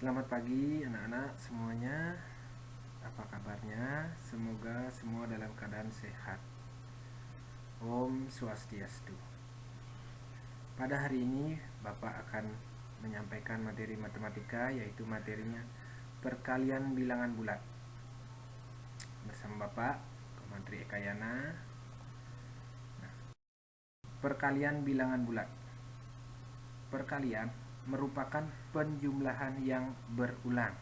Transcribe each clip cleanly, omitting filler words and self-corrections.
Selamat pagi anak-anak semuanya. Apa kabarnya? Semoga semua dalam keadaan sehat. Om Swastiastu. Pada hari ini Bapak akan menyampaikan materi matematika, yaitu materinya perkalian bilangan bulat. Bersama Bapak, Menteri Ekayana. Perkalian bilangan bulat. Perkalian merupakan penjumlahan yang berulang.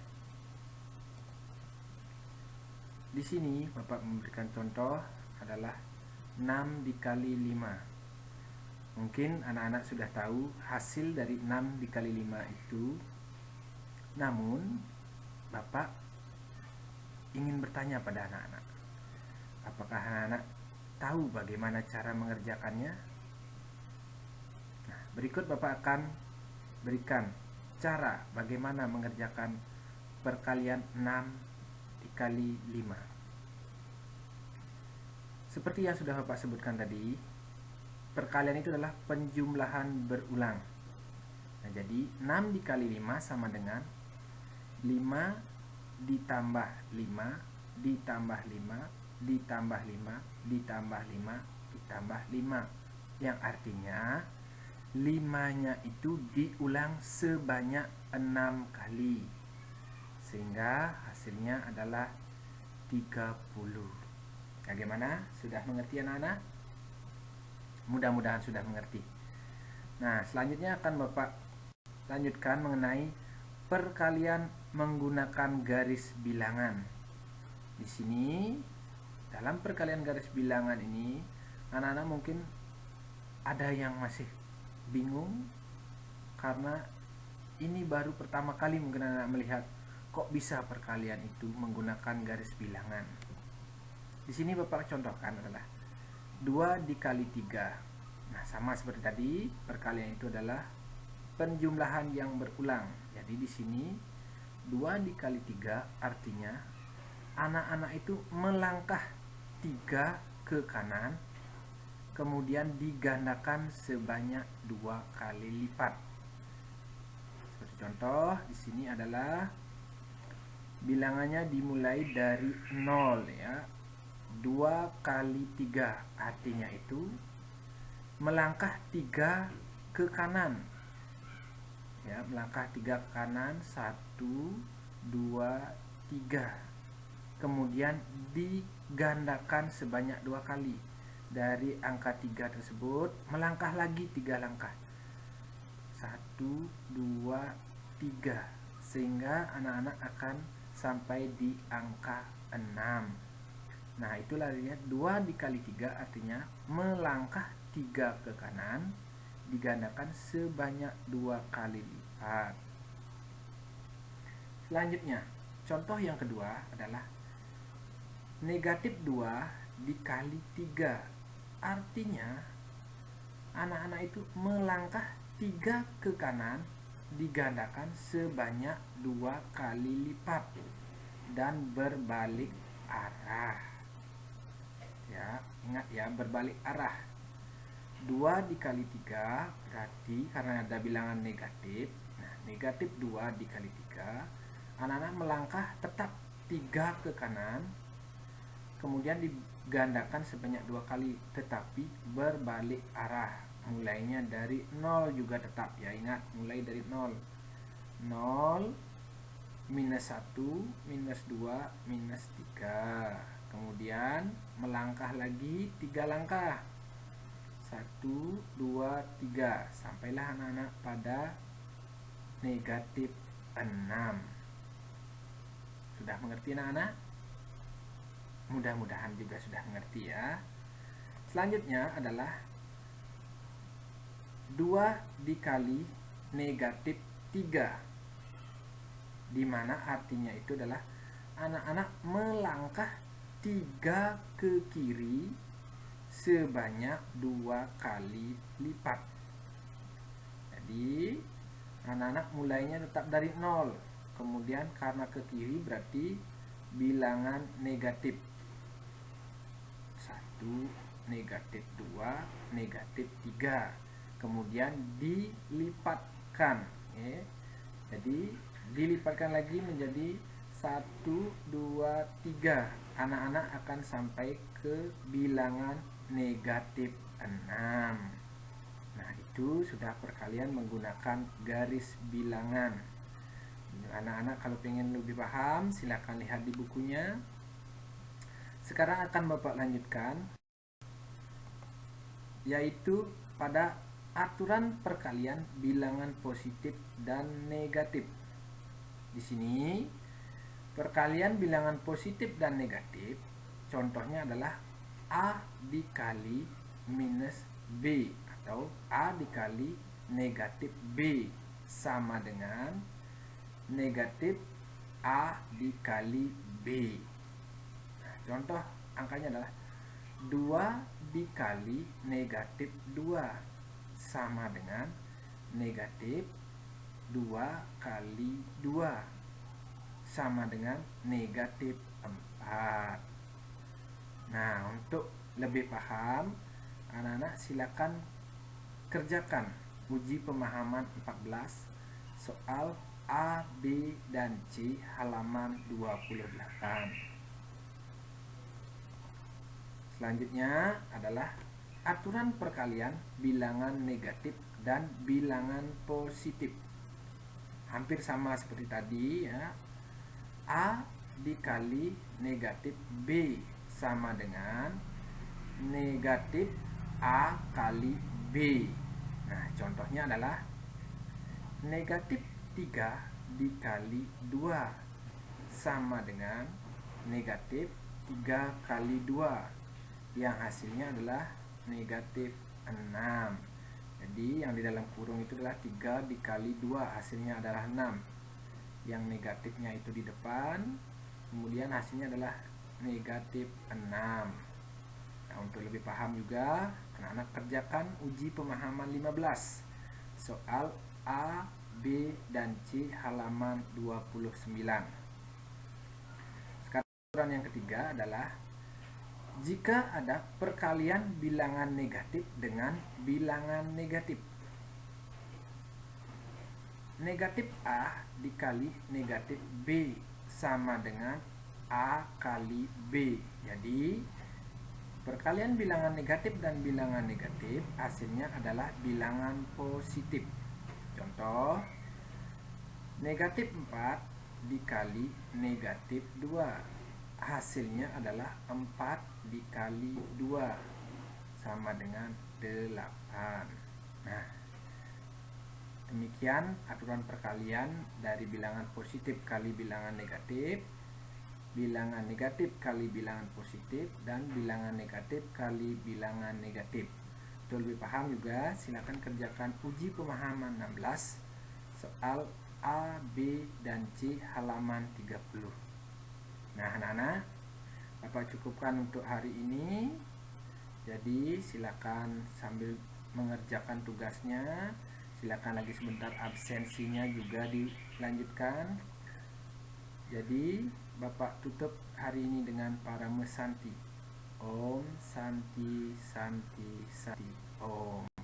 Di sini Bapak memberikan contoh adalah 6 dikali 5. Mungkin anak-anak sudah tahu hasil dari 6 dikali 5 itu. Namun Bapak ingin bertanya pada anak-anak, apakah anak-anak tahu bagaimana cara mengerjakannya? Nah, berikut Bapak akan berikan cara bagaimana mengerjakan perkalian 6 dikali 5. Seperti yang sudah Bapak sebutkan tadi, perkalian itu adalah penjumlahan berulang. Nah, jadi 6 dikali 5 sama dengan 5 ditambah 5 ditambah 5 ditambah 5 ditambah 5 ditambah 5. Yang artinya 5-nya itu diulang sebanyak 6 kali. Sehingga hasilnya adalah 30. Bagaimana? Sudah mengerti anak-anak? Mudah-mudahan sudah mengerti. Nah, selanjutnya akan Bapak lanjutkan mengenai perkalian menggunakan garis bilangan. Di sini, dalam perkalian garis bilangan ini, anak-anak mungkin ada yang masih bingung karena ini baru pertama kali mungkin anak-anak melihat kok bisa perkalian itu menggunakan garis bilangan. Di sini Bapak contohkan adalah 2 dikali 3. Nah, sama seperti tadi, perkalian itu adalah penjumlahan yang berulang. Jadi di sini 2 dikali 3 artinya anak-anak itu melangkah 3 ke kanan, kemudian digandakan sebanyak 2 kali lipat. Seperti contoh, di sini adalah bilangannya dimulai dari 0 ya. 2 kali 3 artinya itu melangkah 3 ke kanan. Ya, melangkah 3 ke kanan, 1, 2, 3. Kemudian digandakan sebanyak 2 kali. Dari angka 3 tersebut melangkah lagi 3 langkah. 1, 2, 3. Sehingga anak-anak akan sampai di angka 6. Nah, itulah artinya 2 dikali 3 artinya melangkah 3 ke kanan, digandakan sebanyak 2 kali lipat. Selanjutnya, contoh yang kedua adalah negatif 2 dikali 3. Artinya, anak-anak itu melangkah 3 ke kanan, digandakan sebanyak 2 kali lipat dan berbalik arah. Ya, ingat ya, berbalik arah. 2 dikali 3 berarti karena ada bilangan negatif. Nah, negatif 2 dikali 3, anak-anak melangkah tetap 3 ke kanan, kemudian digandakan sebanyak 2 kali, tetapi berbalik arah. Mulainya dari 0 juga tetap ya, ingat, mulai dari 0. 0, minus 1, minus 2, minus 3. Kemudian melangkah lagi 3 langkah. 1, 2, 3. Sampailah anak-anak pada negatif 6. Sudah mengerti anak-anak? Mudah-mudahan juga sudah mengerti ya. Selanjutnya adalah 2 dikali negatif 3, dimana artinya itu adalah anak-anak melangkah 3 ke kiri sebanyak 2 kali lipat. Jadi anak-anak mulainya tetap dari 0, kemudian karena ke kiri berarti bilangan negatif. 1, negatif 2, negatif 3. Kemudian dilipatkan ya. Jadi dilipatkan lagi menjadi 1, 2, 3. Anak-anak akan sampai ke bilangan negatif 6. Nah, itu sudah perkalian menggunakan garis bilangan. Anak-anak kalau pengen lebih paham, silakan lihat di bukunya. Sekarang akan Bapak lanjutkan, yaitu pada aturan perkalian bilangan positif dan negatif. Di sini perkalian bilangan positif dan negatif, contohnya adalah A dikali minus B atau A dikali negatif B sama dengan negatif A dikali B. Nah, contoh angkanya adalah 2 dikali negatif 2 sama dengan negatif 2 kali 2 sama dengan negatif 4. Nah, untuk lebih paham, anak-anak silakan kerjakan uji pemahaman 14 soal A, B, dan C halaman 28. Selanjutnya adalah aturan perkalian bilangan negatif dan bilangan positif. Hampir sama seperti tadi ya. A dikali negatif B sama dengan negatif A kali B. Nah, contohnya adalah negatif 3 dikali 2 sama dengan negatif 3 kali 2, yang hasilnya adalah negatif 6. Jadi yang di dalam kurung itu adalah 3 dikali 2, hasilnya adalah 6. Yang negatifnya itu di depan, kemudian hasilnya adalah negatif 6. Nah, untuk lebih paham juga, anak-anak kerjakan uji pemahaman 15 soal A, B, dan C halaman 29. Sekarang aturan yang ketiga adalah jika ada perkalian bilangan negatif dengan bilangan negatif. Negatif A dikali negatif B sama dengan A kali B. Jadi, perkalian bilangan negatif dan bilangan negatif hasilnya adalah bilangan positif. Contoh, negatif 4 dikali negatif 2. Hasilnya adalah 4 dikali 2 sama dengan 8. Nah, demikian aturan perkalian dari bilangan positif kali bilangan negatif kali bilangan positif, dan bilangan negatif kali bilangan negatif. Untuk lebih paham juga, silakan kerjakan uji pemahaman 16 soal A, B, dan C halaman 30. Nah, anak-anak, Bapak cukupkan untuk hari ini. Jadi silakan sambil mengerjakan tugasnya, silakan lagi sebentar absensinya juga dilanjutkan. Jadi Bapak tutup hari ini dengan Parama Santi. Om Santi Santi Santi Om.